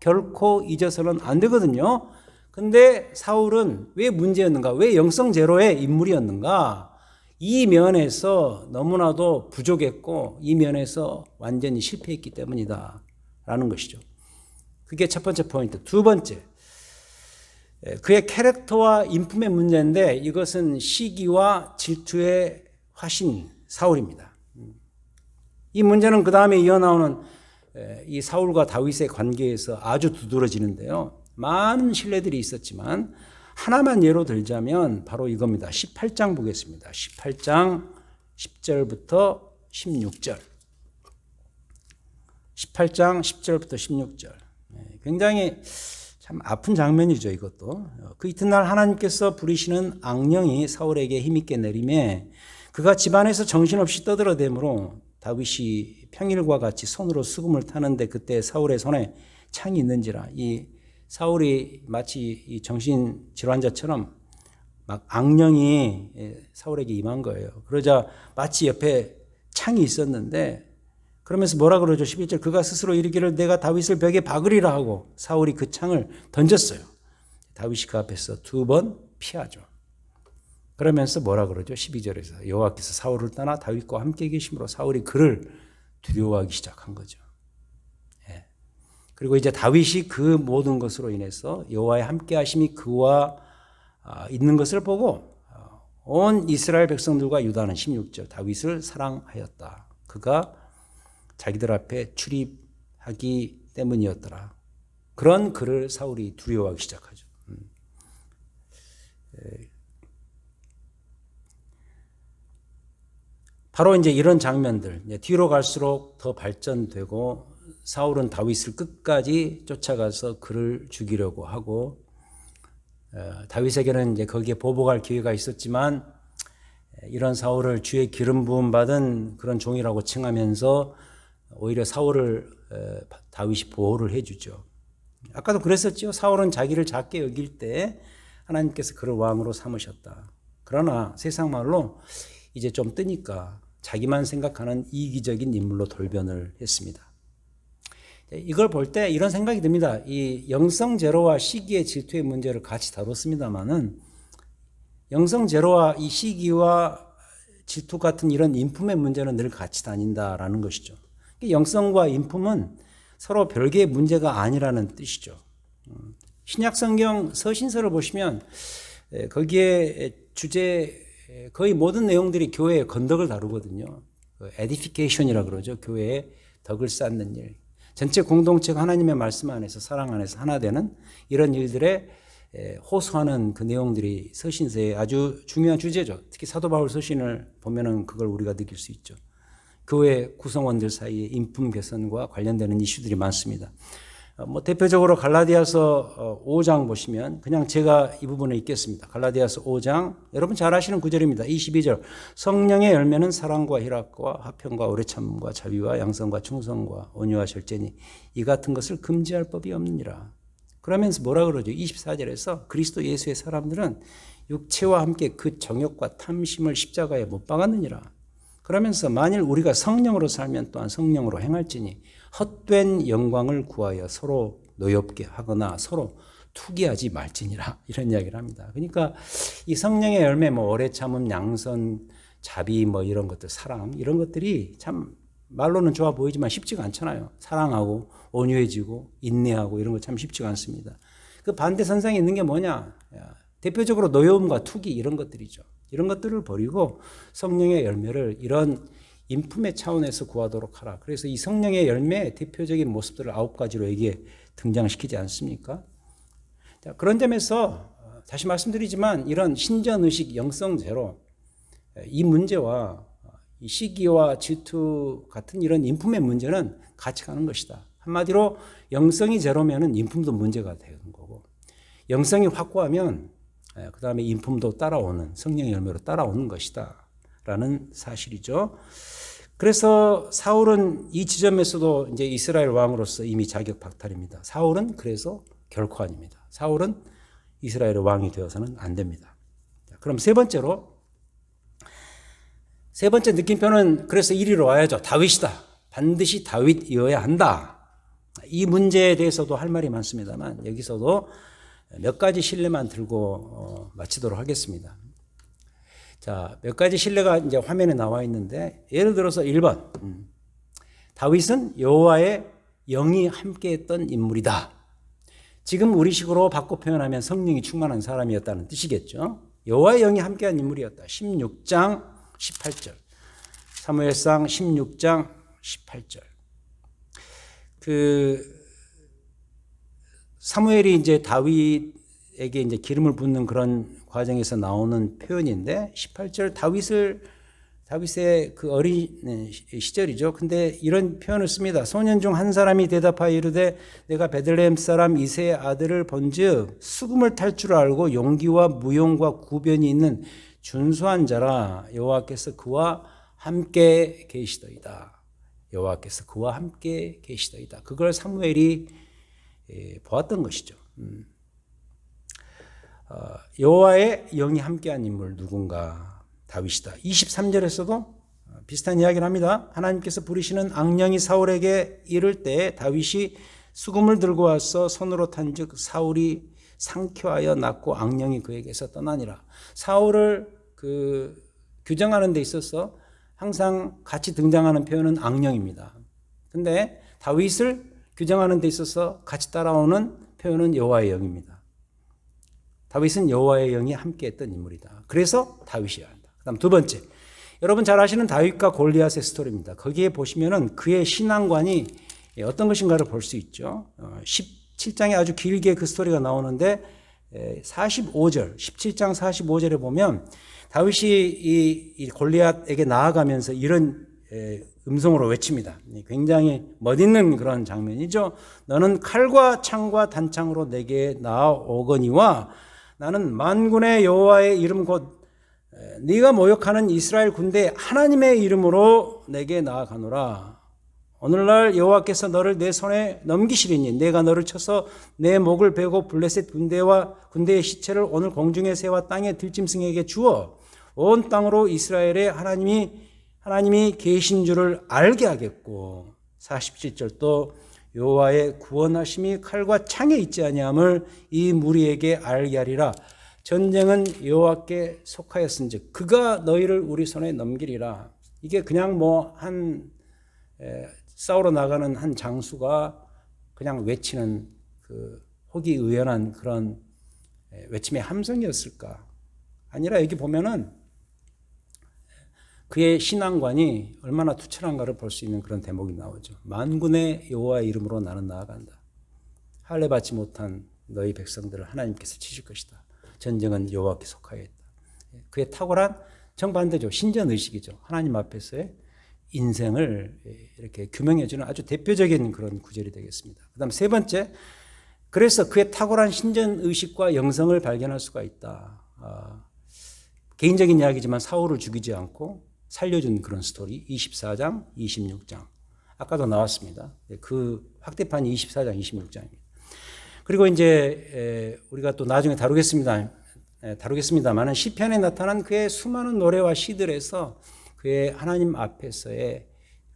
잊어서는 안 되거든요. 근데 사울은 왜 문제였는가? 왜 영성 제로의 인물이었는가? 이 면에서 너무나도 부족했고 이 면에서 완전히 실패했기 때문이다 라는 것이죠. 그게 첫 번째 포인트. 두 번째, 그의 캐릭터와 인품의 문제인데 이것은 시기와 질투의 화신 사울입니다. 이 문제는 그 다음에 이어나오는 이 사울과 다윗의 관계에서 아주 두드러지는데요. 많은 신뢰들이 있었지만 하나만 예로 들자면 바로 이겁니다. 18장 보겠습니다. 18장 10절부터 16절. 18장 10절부터 16절. 굉장히 참 아픈 장면이죠, 이것도. 그 이튿날 하나님께서 부리시는 악령이 사울에게 힘있게 내림에 그가 집안에서 정신없이 떠들어대므로 다윗이 평일과 같이 손으로 수금을 타는데 그때 사울의 손에 창이 있는지라. 이 사울이 마치 이 정신질환자처럼 막 악령이 사울에게 임한 거예요. 그러자 마치 옆에 창이 있었는데 그러면서 뭐라 그러죠? 11절 그가 스스로 이르기를 내가 다윗을 벽에 박으리라 하고 사울이 그 창을 던졌어요. 다윗이 그 앞에서 2번 피하죠. 그러면서 뭐라 그러죠? 12절에서 여호와께서 사울을 떠나 다윗과 함께 계심으로 사울이 그를 두려워하기 시작한 거죠. 그리고 이제 다윗이 그 모든 것으로 인해서 여호와의 함께 하심이 그와 있는 것을 보고 온 이스라엘 백성들과 유다는 16절 다윗을 사랑하였다. 그가 자기들 앞에 출입하기 때문이었더라. 그런 그를 사울이 두려워하기 시작하죠. 바로 이제 이런 장면들 뒤로 갈수록 더 발전되고 사울은 다윗을 끝까지 쫓아가서 그를 죽이려고 하고 다윗에게는 이제 거기에 보복할 기회가 있었지만 이런 사울을 주의 기름 부음 받은 그런 종이라고 칭하면서 오히려 사울을 다윗이 보호를 해주죠. 아까도 그랬었죠. 사울은 자기를 작게 여길 때 하나님께서 그를 왕으로 삼으셨다. 그러나 세상 말로 이제 좀 뜨니까 자기만 생각하는 이기적인 인물로 돌변을 했습니다. 이걸 볼 때 이런 생각이 듭니다. 이 영성 제로와 시기의 질투의 문제를 같이 다뤘습니다만은 영성 제로와 이 시기와 질투 같은 이런 인품의 문제는 늘 같이 다닌다라는 것이죠. 영성과 인품은 서로 별개의 문제가 아니라는 뜻이죠. 신약 성경 서신서를 보시면 거기에 주제 거의 모든 내용들이 교회의 건덕을 다루거든요. 에디피케이션이라 그러죠. 교회의 덕을 쌓는 일. 전체 공동체가 하나님의 말씀 안에서 사랑 안에서 하나 되는 이런 일들에 호소하는 그 내용들이 서신서의 아주 중요한 주제죠. 특히 사도 바울 서신을 보면은 그걸 우리가 느낄 수 있죠. 교회 구성원들 사이에 인품 개선과 관련되는 이슈들이 많습니다. 대표적으로 갈라디아서 5장 보시면 그냥 제가 이 부분에 읽겠습니다. 갈라디아서 5장 여러분 잘 아시는 구절입니다. 22절 성령의 열매는 사랑과 희락과 화평과 오래 참음과 자비와 양선과 충성과 온유와 절제니 이 같은 것을 금지할 법이 없느니라. 그러면서 뭐라 그러죠? 24절에서 그리스도 예수의 사람들은 육체와 함께 그 정욕과 탐심을 십자가에 못 박았느니라. 그러면서 만일 우리가 성령으로 살면 또한 성령으로 행할지니 헛된 영광을 구하여 서로 노엽게 하거나 서로 투기하지 말지니라. 이런 이야기를 합니다. 그러니까 이 성령의 열매 오래 참음, 양선, 자비 이런 것들, 사랑 이런 것들이 참 말로는 좋아 보이지만 쉽지가 않잖아요. 사랑하고 온유해지고 인내하고 이런 거 참 쉽지가 않습니다. 그 반대 선상에 있는 게 뭐냐? 대표적으로 노여움과 투기 이런 것들이죠. 이런 것들을 버리고 성령의 열매를 이런 인품의 차원에서 구하도록 하라. 그래서 이 성령의 열매의 대표적인 모습들을 9가지로 여기에 등장시키지 않습니까? 자, 그런 점에서 다시 말씀드리지만 이런 신전의식 영성제로 이 문제와 이 시기와 질투 같은 이런 인품의 문제는 같이 가는 것이다. 한마디로 영성이 제로면은 인품도 문제가 되는 거고 영성이 확고하면 그 다음에 인품도 따라오는 성령의 열매로 따라오는 것이다 라는 사실이죠. 그래서 사울은 이 지점에서도 이제 이스라엘 왕으로서 이미 자격 박탈입니다. 사울은 그래서 결코 아닙니다. 사울은 이스라엘의 왕이 되어서는 안 됩니다. 그럼 세 번째 느낌표는 그래서 1위로 와야죠. 다윗이다. 반드시 다윗이어야 한다. 이 문제에 대해서도 할 말이 많습니다만 여기서도 몇 가지 신뢰만 들고 마치도록 하겠습니다. 자, 몇 가지 신뢰가 이제 화면에 나와 있는데 예를 들어서 1번 다윗은 여호와의 영이 함께했던 인물이다. 지금 우리식으로 바꿔 표현하면 성령이 충만한 사람이었다는 뜻이겠죠. 여호와의 영이 함께한 인물이었다. 16장 18절 사무엘상 16장 18절 사무엘이 이제 다윗에게 이제 기름을 붓는 그런 과정에서 나오는 표현인데 18절 다윗의 그 어린 시절이죠. 근데 이런 표현을 씁니다. 소년 중 한 사람이 대답하여 이르되 내가 베들레헴 사람 이새의 아들을 본즉 수금을 탈 줄 알고 용기와 무용과 구변이 있는 준수한 자라 여호와께서 그와 함께 계시더이다. 여호와께서 그와 함께 계시더이다. 그걸 사무엘이 보았던 것이죠. 여호와의 영이 함께한 인물 누군가 다윗이다. 23절에서도 비슷한 이야기를 합니다. 하나님께서 부리시는 악령이 사울에게 이를 때 다윗이 수금을 들고 와서 손으로 탄즉 사울이 상쾌하여 낫고 악령이 그에게서 떠나니라. 사울을 규정하는 데 있어서 항상 같이 등장하는 표현은 악령입니다. 근데 다윗을 규정하는 데 있어서 같이 따라오는 표현은 여호와의 영입니다. 다윗은 여호와의 영이 함께했던 인물이다. 그래서 다윗이어야 한다. 그다음 두 번째, 여러분 잘 아시는 다윗과 골리앗의 스토리입니다. 거기에 보시면은 그의 신앙관이 어떤 것인가를 볼 수 있죠. 17장에 아주 길게 그 스토리가 나오는데 45절, 17장 45절에 보면 다윗이 이 골리앗에게 나아가면서 이런 음성으로 외칩니다. 굉장히 멋있는 그런 장면이죠. 너는 칼과 창과 단창으로 내게 나아오거니와 나는 만군의 여호와의 이름 곧 네가 모욕하는 이스라엘 군대 하나님의 이름으로 내게 나아가노라. 오늘날 여호와께서 너를 내 손에 넘기시리니 내가 너를 쳐서 내 목을 베고 블레셋 군대의 시체를 오늘 공중의 새와 땅의 들짐승에게 주어 온 땅으로 이스라엘의 하나님이 계신 줄을 알게 하겠고 47절 또 여호와의 구원하심이 칼과 창에 있지 아니함을 이 무리에게 알게 하리라. 전쟁은 여호와께 속하였은즉 그가 너희를 우리 손에 넘기리라. 이게 그냥 싸우러 나가는 한 장수가 그냥 외치는 그 호기의연한 그런 외침의 함성이었을까? 아니라 여기 보면은 그의 신앙관이 얼마나 투철한가를 볼 수 있는 그런 대목이 나오죠. 만군의 여호와의 이름으로 나는 나아간다. 할례 받지 못한 너희 백성들을 하나님께서 치실 것이다. 전쟁은 여호와께 속하여 있다. 그의 탁월한 정반대죠. 신전의식이죠. 하나님 앞에서의 인생을 이렇게 규명해주는 아주 대표적인 그런 구절이 되겠습니다. 그 다음 세 번째, 그래서 그의 탁월한 신전의식과 영성을 발견할 수가 있다. 개인적인 이야기지만 사울을 죽이지 않고 살려준 그런 스토리 24장, 26장. 아까도 나왔습니다. 그 확대판이 24장, 26장입니다. 그리고 이제 우리가 또 나중에 다루겠습니다만은 시편에 나타난 그의 수많은 노래와 시들에서 그의 하나님 앞에서의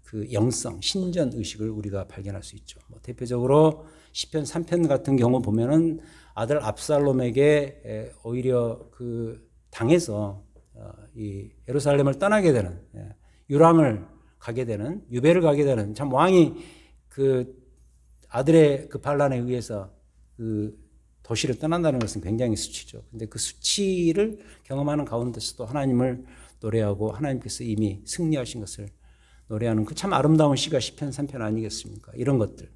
그 영성, 신전 의식을 우리가 발견할 수 있죠. 대표적으로 시편 3편 같은 경우 보면은 아들 압살롬에게 오히려 그 당해서 이 예루살렘을 떠나게 되는, 유랑을 가게 되는, 유배를 가게 되는, 참 왕이 그 아들의 그 반란에 의해서 그 도시를 떠난다는 것은 굉장히 수치죠. 근데 그 수치를 경험하는 가운데서도 하나님을 노래하고 하나님께서 이미 승리하신 것을 노래하는 그 참 아름다운 시가 시편 3편 아니겠습니까? 이런 것들.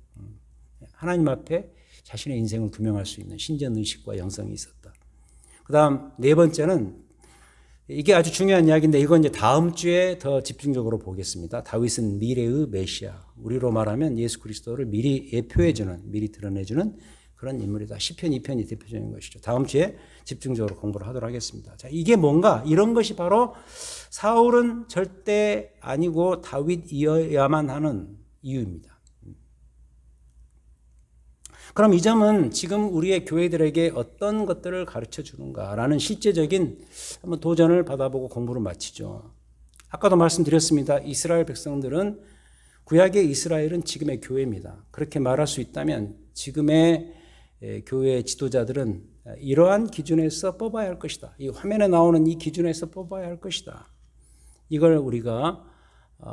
하나님 앞에 자신의 인생을 규명할 수 있는 신전의식과 영성이 있었다. 그 다음 네 번째는 이게 아주 중요한 이야기인데 이건 이제 다음 주에 더 집중적으로 보겠습니다. 다윗은 미래의 메시아. 우리로 말하면 예수 그리스도를 미리 예표해주는, 미리 드러내주는 그런 인물이다. 시편 2편이 대표적인 것이죠. 다음 주에 집중적으로 공부를 하도록 하겠습니다. 자, 이게 뭔가 이런 것이 바로 사울은 절대 아니고 다윗이어야만 하는 이유입니다. 그럼 이 점은 지금 우리의 교회들에게 어떤 것들을 가르쳐 주는가라는 실제적인 한번 도전을 받아보고 공부를 마치죠. 아까도 말씀드렸습니다. 이스라엘 백성들은 구약의 이스라엘은 지금의 교회입니다. 그렇게 말할 수 있다면 지금의 교회 지도자들은 이러한 기준에서 뽑아야 할 것이다. 이 화면에 나오는 이 기준에서 뽑아야 할 것이다. 이걸 우리가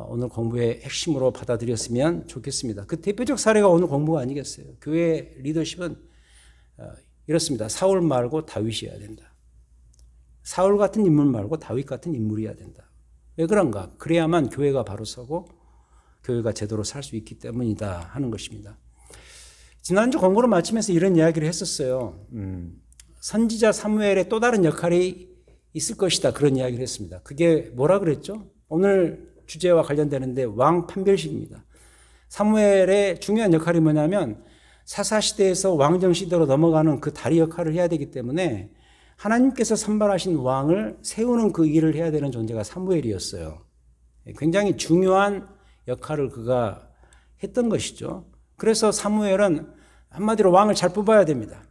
오늘 공부의 핵심으로 받아들였으면 좋겠습니다. 그 대표적 사례가 오늘 공부가 아니겠어요. 교회 리더십은 이렇습니다. 사울 말고 다윗이어야 된다. 사울 같은 인물 말고 다윗 같은 인물이어야 된다. 왜 그런가? 그래야만 교회가 바로 서고 교회가 제대로 살 수 있기 때문이다 하는 것입니다. 지난주 공부를 마치면서 이런 이야기를 했었어요. 선지자 사무엘의 또 다른 역할이 있을 것이다. 그런 이야기를 했습니다. 그게 뭐라 그랬죠? 오늘 주제와 관련되는데 왕 판별식입니다. 사무엘의 중요한 역할이 뭐냐면 사사시대에서 왕정시대로 넘어가는 그 다리 역할을 해야 되기 때문에 하나님께서 선발하신 왕을 세우는 그 일을 해야 되는 존재가 사무엘이었어요. 굉장히 중요한 역할을 그가 했던 것이죠. 그래서 사무엘은 한마디로 왕을 잘 뽑아야 됩니다.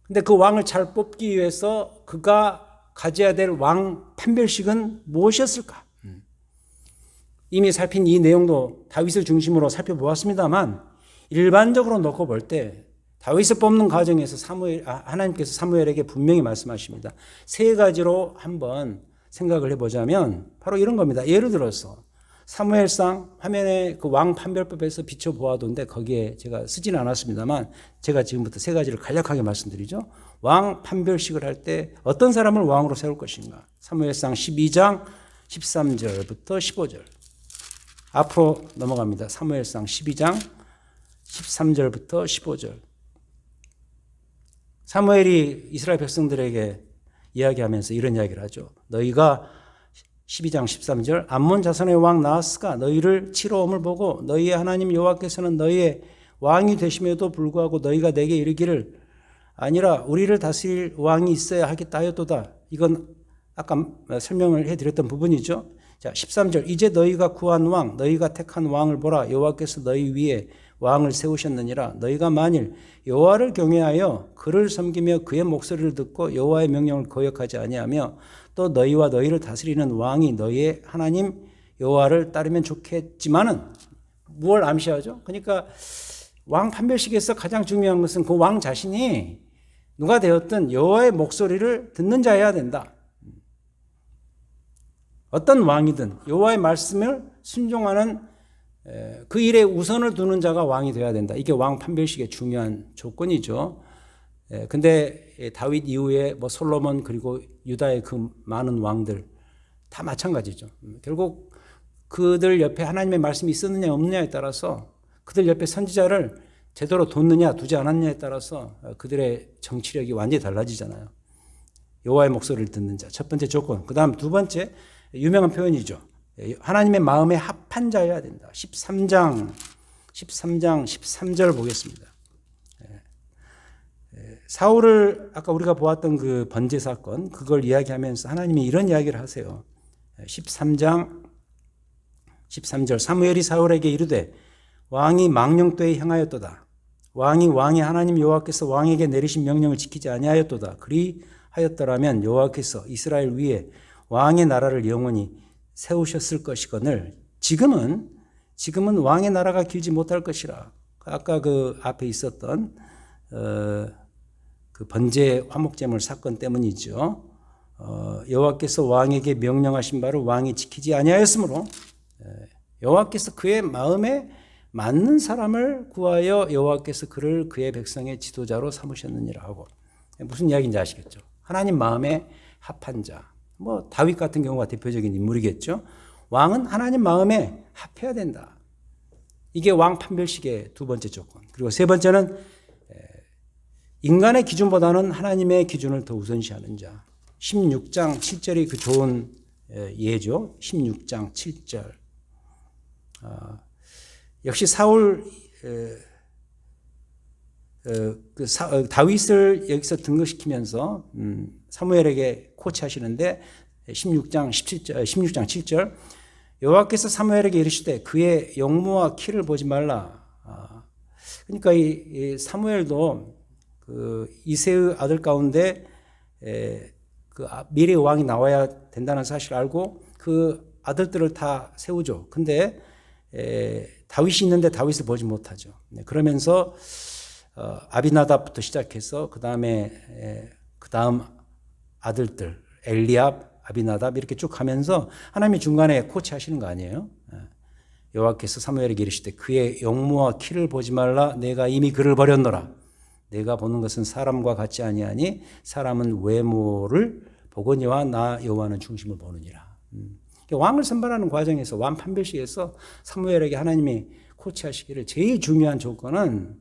근데 그 왕을 잘 뽑기 위해서 그가 가져야 될 왕 판별식은 무엇이었을까? 이미 살핀 이 내용도 다윗을 중심으로 살펴보았습니다만 일반적으로 놓고 볼 때 다윗을 뽑는 과정에서 하나님께서 사무엘에게 분명히 말씀하십니다. 세 가지로 한번 생각을 해보자면 바로 이런 겁니다. 예를 들어서 사무엘상 화면에 그 왕 판별법에서 비춰보아도인데 거기에 제가 쓰지는 않았습니다만 제가 지금부터 세 가지를 간략하게 말씀드리죠. 왕 판별식을 할 때 어떤 사람을 왕으로 세울 것인가? 사무엘상 12장 13절부터 15절. 앞으로 넘어갑니다. 사무엘상 12장 13절부터 15절. 사무엘이 이스라엘 백성들에게 이야기하면서 이런 이야기를 하죠. 너희가 12장 13절 암몬 자손의 왕 나하스가 너희를 치러옴을 보고 너희의 하나님 여호와께서는 너희의 왕이 되심에도 불구하고 너희가 내게 이르기를 아니라 우리를 다스릴 왕이 있어야 하겠다 하였도다. 이건 아까 설명을 해드렸던 부분이죠. 자, 13절 이제 너희가 구한 왕 너희가 택한 왕을 보라. 여호와께서 너희 위에 왕을 세우셨느니라. 너희가 만일 여호와를 경외하여 그를 섬기며 그의 목소리를 듣고 여호와의 명령을 거역하지 아니하며 또 너희와 너희를 다스리는 왕이 너희의 하나님 여호와를 따르면 좋겠지만은 무엇을 암시하죠? 그러니까 왕 판별식에서 가장 중요한 것은 그 왕 자신이 누가 되었든 여호와의 목소리를 듣는 자여야 된다. 어떤 왕이든 여호와의 말씀을 순종하는 그 일에 우선을 두는 자가 왕이 되어야 된다. 이게 왕 판별식의 중요한 조건이죠. 근데 다윗 이후에 뭐 솔로몬 그리고 유다의 그 많은 왕들 다 마찬가지죠. 결국 그들 옆에 하나님의 말씀이 있었느냐 없느냐에 따라서 그들 옆에 선지자를 제대로 뒀느냐 두지 않았느냐에 따라서 그들의 정치력이 완전히 달라지잖아요. 여호와의 목소리를 듣는 자 첫 번째 조건. 그 다음 두 번째 유명한 표현이죠. 하나님의 마음에 합한 자여야 된다. 13장 13절 보겠습니다. 사울을 아까 우리가 보았던 그 번제 사건, 그걸 이야기하면서 하나님이 이런 이야기를 하세요. 13장 13절 사무엘이 사울에게 이르되 왕이 망령되이 행하였도다. 왕이 하나님 여호와께서 왕에게 내리신 명령을 지키지 아니하였도다. 그리하였더라면 여호와께서 이스라엘 위에 왕의 나라를 영원히 세우셨을 것이거늘 지금은 왕의 나라가 길지 못할 것이라. 아까 그 앞에 있었던 그 번제 화목제물 사건 때문이죠. 여호와께서 왕에게 명령하신 바를 왕이 지키지 아니하였으므로 여호와께서 그의 마음에 맞는 사람을 구하여 여호와께서 그를 그의 백성의 지도자로 삼으셨느니라 하고, 무슨 이야기인지 아시겠죠? 하나님 마음에 합한 자. 뭐 다윗 같은 경우가 대표적인 인물이겠죠. 왕은 하나님 마음에 합해야 된다. 이게 왕 판별식의 두 번째 조건. 그리고 세 번째는 인간의 기준보다는 하나님의 기준을 더 우선시하는 자. 16장 7절이 그 좋은 예죠. 16장 7절. 역시 사울 다윗을 여기서 등극시키면서 사무엘에게 코치하시는데 16장 7절 여호와께서 사무엘에게 이르시되 그의 용모와 키를 보지 말라. 그러니까 이 사무엘도 그 이새의 아들 가운데 그 미래의 왕이 나와야 된다는 사실을 알고 그 아들들을 다 세우죠. 근데 다윗이 있는데 다윗을 보지 못하죠. 그러면서 아비나답부터 시작해서 그 다음 아들들 엘리압, 아비나답 이렇게 쭉 가면서 하나님이 중간에 코치하시는 거 아니에요? 여호와께서 사무엘에게 이르시되 그의 용모와 키를 보지 말라. 내가 이미 그를 버렸노라. 내가 보는 것은 사람과 같지 아니하니 사람은 외모를 보거니와 나 여호와는 중심을 보느니라. 왕을 선발하는 과정에서 왕 판별식에서 사무엘에게 하나님이 코치하시기를 제일 중요한 조건은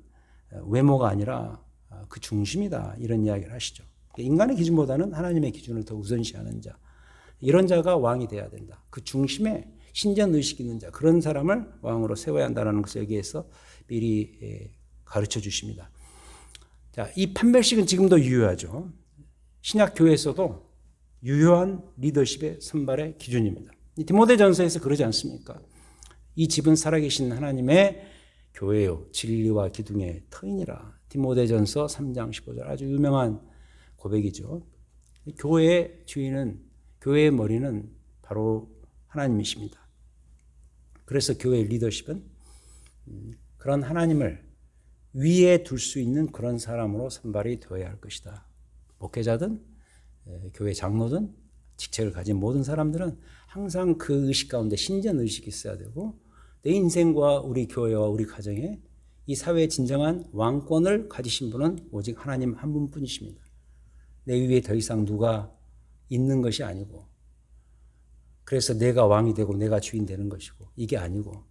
외모가 아니라 그 중심이다. 이런 이야기를 하시죠. 인간의 기준보다는 하나님의 기준을 더 우선시하는 자. 이런 자가 왕이 돼야 된다. 그 중심에 신전 의식 있는 자. 그런 사람을 왕으로 세워야 한다는 것을 여기에서 미리 가르쳐 주십니다. 자, 이 판별식은 지금도 유효하죠. 신약 교회에서도 유효한 리더십의 선발의 기준입니다. 디모데전서에서 그러지 않습니까? 이 집은 살아계신 하나님의 교회요 진리와 기둥의 터이니라. 디모데전서 3장 15절 아주 유명한 고백이죠. 교회의 주인은 교회의 머리는 바로 하나님이십니다. 그래서 교회의 리더십은 그런 하나님을 위에 둘 수 있는 그런 사람으로 선발이 되어야 할 것이다. 목회자든 교회 장로든 직책을 가진 모든 사람들은 항상 그 의식 가운데 신전 의식이 있어야 되고 내 인생과 우리 교회와 우리 가정에 이 사회의 진정한 왕권을 가지신 분은 오직 하나님 한 분뿐이십니다. 내 위에 더 이상 누가 있는 것이 아니고 그래서 내가 왕이 되고 내가 주인 되는 것이고 이게 아니고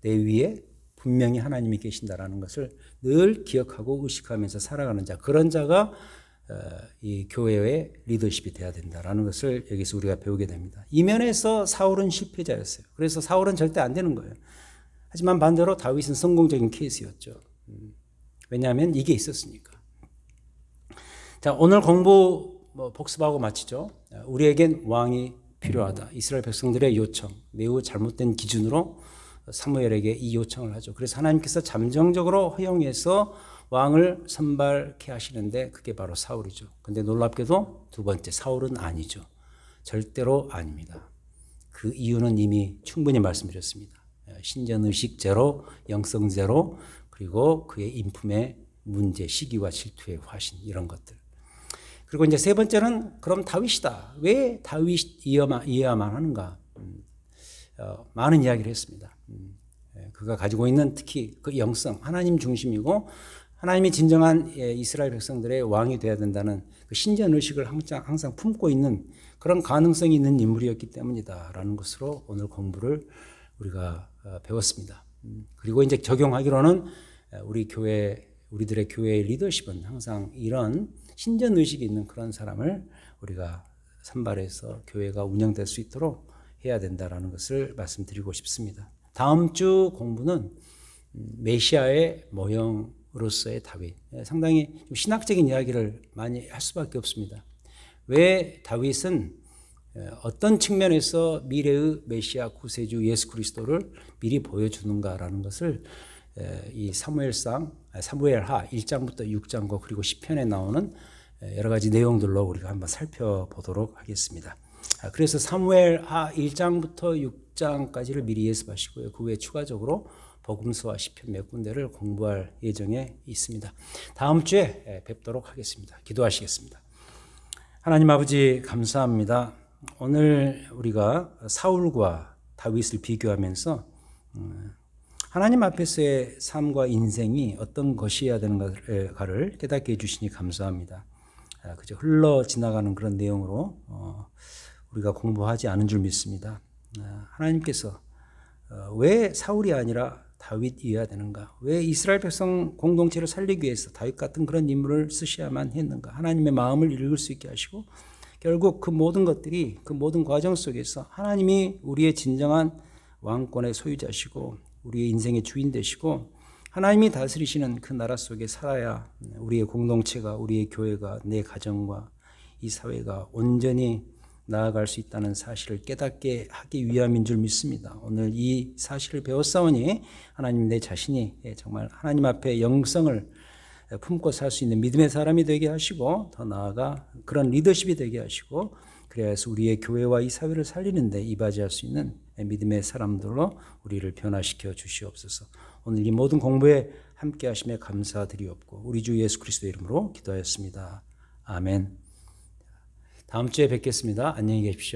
내 위에 분명히 하나님이 계신다라는 것을 늘 기억하고 의식하면서 살아가는 자, 그런 자가 이 교회의 리더십이 돼야 된다라는 것을 여기서 우리가 배우게 됩니다. 이 면에서 사울은 실패자였어요. 그래서 사울은 절대 안 되는 거예요. 하지만 반대로 다윗은 성공적인 케이스였죠. 왜냐하면 이게 있었으니까. 자, 오늘 공부 복습하고 마치죠. 우리에겐 왕이 필요하다. 이스라엘 백성들의 요청, 매우 잘못된 기준으로 사무엘에게 이 요청을 하죠. 그래서 하나님께서 잠정적으로 허용해서 왕을 선발케 하시는데 그게 바로 사울이죠. 근데 놀랍게도 두 번째 사울은 아니죠. 절대로 아닙니다. 그 이유는 이미 충분히 말씀드렸습니다. 신전의식 제로, 영성 제로, 그리고 그의 인품의 문제, 시기와 질투의 화신 이런 것들. 그리고 이제 세 번째는 그럼 다윗이다. 왜 다윗이어야만 하는가? 많은 이야기를 했습니다. 그가 가지고 있는 특히 그 영성, 하나님 중심이고 하나님이 진정한 이스라엘 백성들의 왕이 되어야 된다는 그 신전 의식을 항상 품고 있는 그런 가능성이 있는 인물이었기 때문이다라는 것으로 오늘 공부를 우리가 배웠습니다. 그리고 이제 적용하기로는 우리들의 교회의 리더십은 항상 이런 신전 의식이 있는 그런 사람을 우리가 선발해서 교회가 운영될 수 있도록 해야 된다라는 것을 말씀드리고 싶습니다. 다음 주 공부는 메시아의 모형으로서의 다윗. 상당히 좀 신학적인 이야기를 많이 할 수밖에 없습니다. 왜 다윗은 어떤 측면에서 미래의 메시아 구세주 예수 그리스도를 미리 보여주는가라는 것을 이 사무엘하 1장부터 6장과 그리고 시편에 나오는 여러 가지 내용들로 우리가 한번 살펴보도록 하겠습니다. 그래서 사무엘하 1장부터 6장까지를 미리 예습하시고요. 그 외에 추가적으로 복음서와 시편 몇 군데를 공부할 예정에 있습니다. 다음 주에 뵙도록 하겠습니다. 기도하시겠습니다. 하나님 아버지 감사합니다. 오늘 우리가 사울과 다윗을 비교하면서 하나님 앞에서의 삶과 인생이 어떤 것이어야 되는가를 깨닫게 해주시니 감사합니다. 그저 흘러 지나가는 그런 내용으로 우리가 공부하지 않은 줄 믿습니다. 하나님께서 왜 사울이 아니라 다윗이어야 되는가? 왜 이스라엘 백성 공동체를 살리기 위해서 다윗 같은 그런 인물을 쓰셔야만 했는가? 하나님의 마음을 읽을 수 있게 하시고 결국 그 모든 것들이 그 모든 과정 속에서 하나님이 우리의 진정한 왕권의 소유자시고 우리의 인생의 주인 되시고 하나님이 다스리시는 그 나라 속에 살아야 우리의 공동체가 우리의 교회가 내 가정과 이 사회가 온전히 나아갈 수 있다는 사실을 깨닫게 하기 위함인 줄 믿습니다. 오늘 이 사실을 배웠사오니 하나님 내 자신이 정말 하나님 앞에 영성을 품고 살 수 있는 믿음의 사람이 되게 하시고 더 나아가 그런 리더십이 되게 하시고 그래야 해서 우리의 교회와 이 사회를 살리는 데 이바지할 수 있는 믿음의 사람들로 우리를 변화시켜 주시옵소서. 오늘 이 모든 공부에 함께 하심에 감사드리옵고 우리 주 예수 그리스도의 이름으로 기도하였습니다. 아멘. 다음 주에 뵙겠습니다. 안녕히 계십시오.